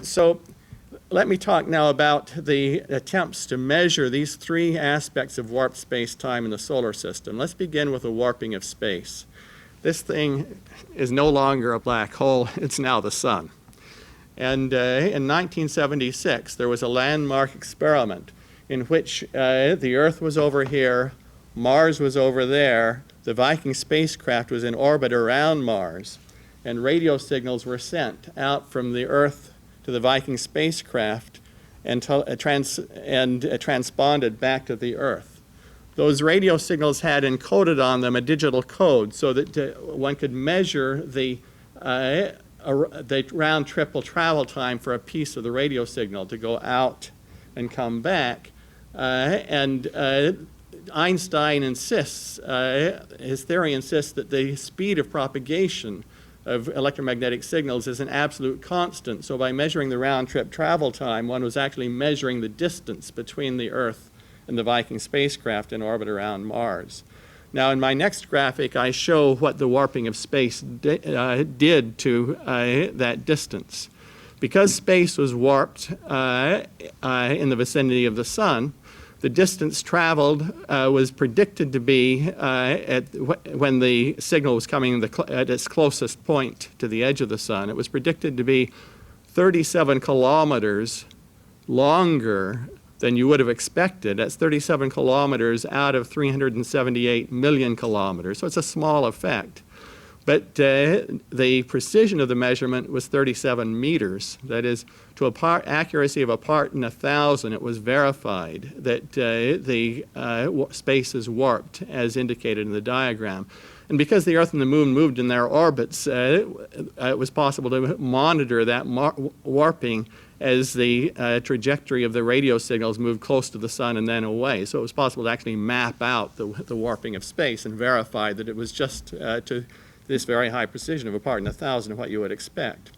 So let me talk now about the attempts to measure these three aspects of warped space-time in the solar system. Let's begin with the warping of space. This thing is no longer a black hole, it's now the sun. And in 1976, there was a landmark experiment in which the Earth was over here, Mars was over there, the Viking spacecraft was in orbit around Mars, and radio signals were sent out from the Earth to the Viking spacecraft and transponded back to the Earth. Those radio signals had encoded on them a digital code so that one could measure the round-trip travel time for a piece of the radio signal to go out and come back. Einstein insists, his theory insists that the speed of propagation of electromagnetic signals is an absolute constant. So by measuring the round-trip travel time, one was actually measuring the distance between the Earth and the Viking spacecraft in orbit around Mars. Now, in my next graphic, I show what the warping of space did to that distance. Because space was warped in the vicinity of the sun, the distance traveled was predicted to be, when the signal was coming at its closest point to the edge of the sun, it was predicted to be 37 kilometers longer than you would have expected. That's 37 kilometers out of 378 million kilometers, so it's a small effect. But the precision of the measurement was 37 meters. That is, to accuracy of a part in 1,000, it was verified that the space is warped as indicated in the diagram. And because the Earth and the Moon moved in their orbits, it was possible to monitor that warping as the trajectory of the radio signals moved close to the sun and then away. So it was possible to actually map out the warping of space and verify that it was just to this very high precision of a part in 1,000 of what you would expect.